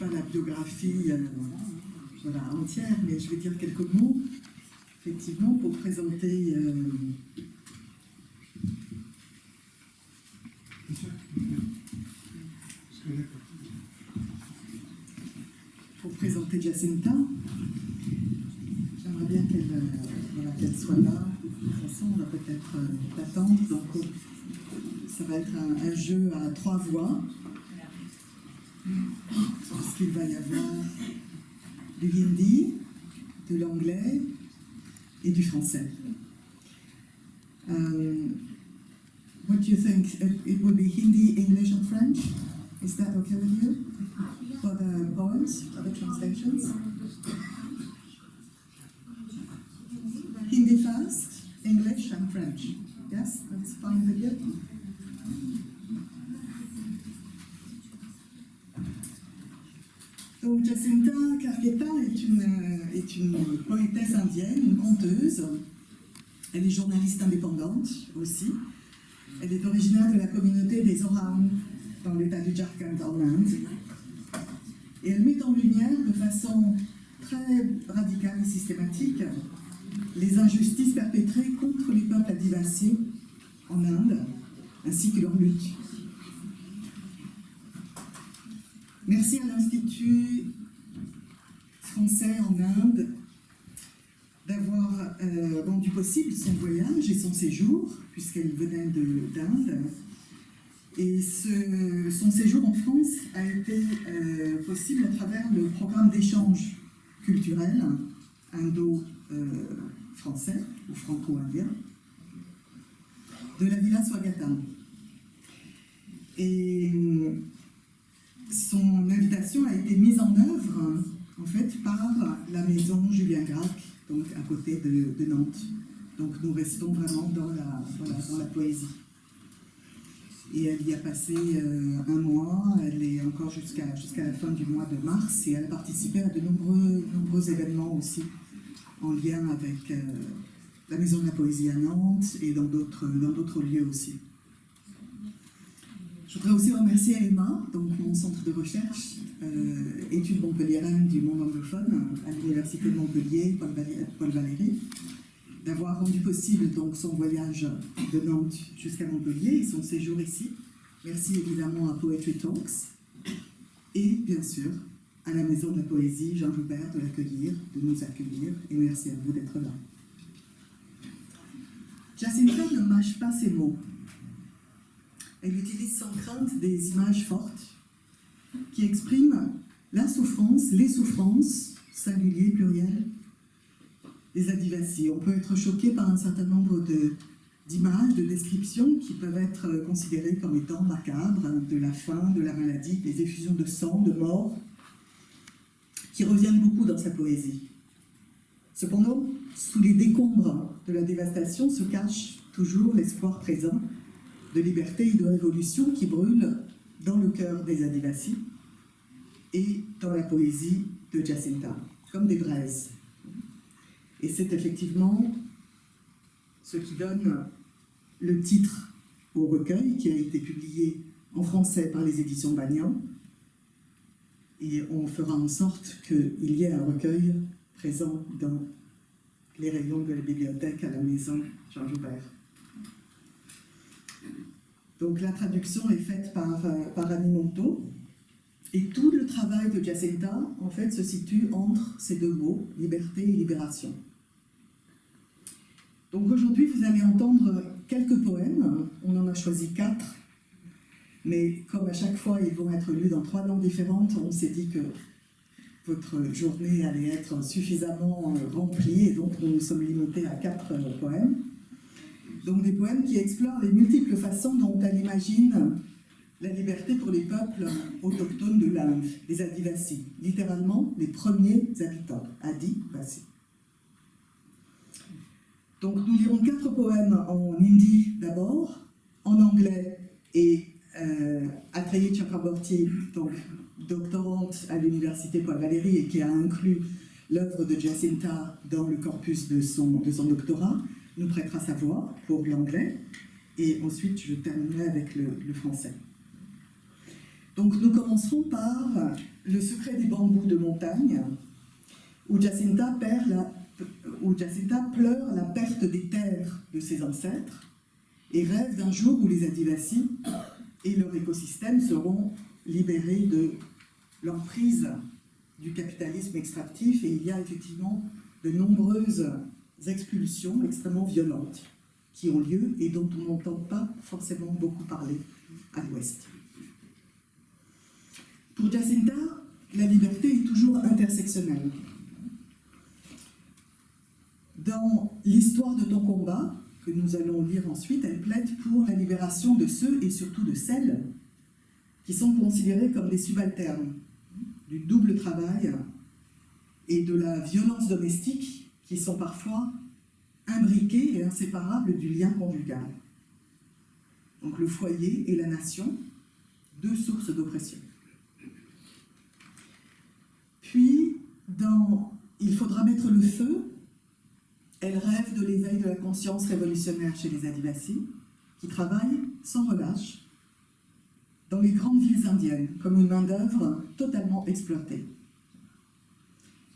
pas la biographie voilà, entière, mais je vais dire quelques mots, effectivement, pour présenter Jacinta. J'aimerais bien qu'elle soit là. De toute façon, on va peut-être l'attendre. Donc, ça va être un jeu à 3 voix. Parce qu'il va y avoir du hindi, de l'anglais et du français. What do you think? It will be Hindi, English and French? Is that okay with you? For the poems, for the translations? Hindi first, English and French. Yes, that's fine with you? Donc Jacinta Carqueta est une poétesse indienne, une conteuse. Elle est journaliste indépendante aussi. Elle est originaire de la communauté des Oraon dans l'état du Jharkhand en Inde. Et elle met en lumière de façon très radicale et systématique les injustices perpétrées contre les peuples adivassis en Inde, ainsi que leur lutte. Merci à l'Institut français en Inde d'avoir rendu possible son voyage et son séjour, puisqu'elle venait d'Inde. Et son séjour en France a été possible à travers le programme d'échange culturel indo-français ou franco-indien de la Villa Swagatam. Et son invitation a été mise en œuvre en fait par la maison Julien Gracq, donc à côté de Nantes. Donc nous restons vraiment dans la poésie. Et elle y a passé un mois, elle est encore jusqu'à la fin du mois de mars, et elle a participé à de nombreux événements aussi, en lien avec la Maison de la Poésie à Nantes et dans d'autres lieux aussi. Je voudrais aussi remercier Emma, donc mon centre de recherche, études montpelliéraines du monde anglophone, à l'Université de Montpellier, Paul Valéry, d'avoir rendu possible donc son voyage de Nantes jusqu'à Montpellier et son séjour ici. Merci évidemment à Poetry Talks et bien sûr à la Maison de la Poésie Jean Joubert de nous accueillir, et merci à vous d'être là. Jacinta ne mâche pas ses mots. Elle utilise sans crainte des images fortes qui expriment la souffrance, les souffrances, singulier, pluriel, des adivassis. On peut être choqué par un certain nombre d'images, de descriptions qui peuvent être considérées comme étant macabres, de la faim, de la maladie, des effusions de sang, de mort, qui reviennent beaucoup dans sa poésie. Cependant, sous les décombres de la dévastation se cache toujours l'espoir présent de liberté et de révolution qui brûle dans le cœur des adivassis et dans la poésie de Jacinta, comme des braises. Et c'est effectivement ce qui donne le titre au recueil qui a été publié en français par les éditions Bagnan. Et on fera en sorte qu'il y ait un recueil présent dans les rayons de la bibliothèque à la maison Jean Joubert. Donc la traduction est faite par Annie Monteau. Et tout le travail de Jacinta, en fait, se situe entre ces deux mots, liberté et libération. Donc aujourd'hui, vous allez entendre quelques poèmes. On en a choisi 4. Mais comme à chaque fois, ils vont être lus dans 3 langues différentes, on s'est dit que votre journée allait être suffisamment remplie, et donc nous nous sommes limités à 4 poèmes. Donc des poèmes qui explorent les multiples façons dont elle imagine la liberté pour les peuples autochtones de l'Inde, les Adivassis, littéralement les premiers habitants, Adivassis. Donc nous lirons 4 poèmes en hindi d'abord, en anglais, et Atreya Chakraborty, donc doctorante à l'université Paul Valéry et qui a inclus l'œuvre de Jacinta dans le corpus de son doctorat, nous prêtera sa voix pour l'anglais, et ensuite je terminerai avec le français. Donc nous commencerons par Le secret des bambous de montagne, où Jacinta pleure la perte des terres de ses ancêtres et rêve d'un jour où les Adivasis et leur écosystème seront libérés de l'emprise du capitalisme extractif, et il y a effectivement de nombreuses expulsions extrêmement violentes qui ont lieu et dont on n'entend pas forcément beaucoup parler à l'Ouest. Pour Jacinta, la liberté est toujours intersectionnelle. Dans l'histoire de ton combat, que nous allons lire ensuite, elle plaide pour la libération de ceux et surtout de celles qui sont considérés comme des subalternes, du double travail et de la violence domestique qui sont parfois imbriqués et inséparables du lien conjugal. Donc le foyer et la nation, deux sources d'oppression. Puis, dans Il faudra mettre le feu, elle rêve de l'éveil de la conscience révolutionnaire chez les Adivasis, qui travaillent sans relâche dans les grandes villes indiennes, comme une main-d'œuvre totalement exploitée.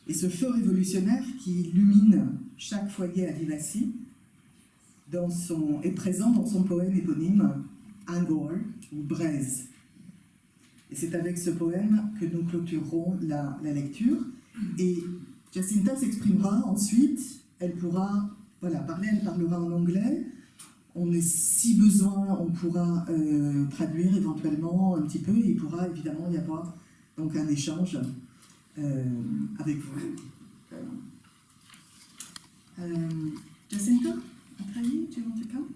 Et ce feu révolutionnaire qui illumine chaque foyer Adivasi est présent dans son poème éponyme Angor, ou Braise. Et c'est avec ce poème que nous clôturerons la lecture. Et Jacinta s'exprimera ensuite, elle pourra parler, elle parlera en anglais. Si besoin, on pourra traduire éventuellement un petit peu, et il pourra évidemment y avoir donc un échange avec vous. Jacinta, do you want to come?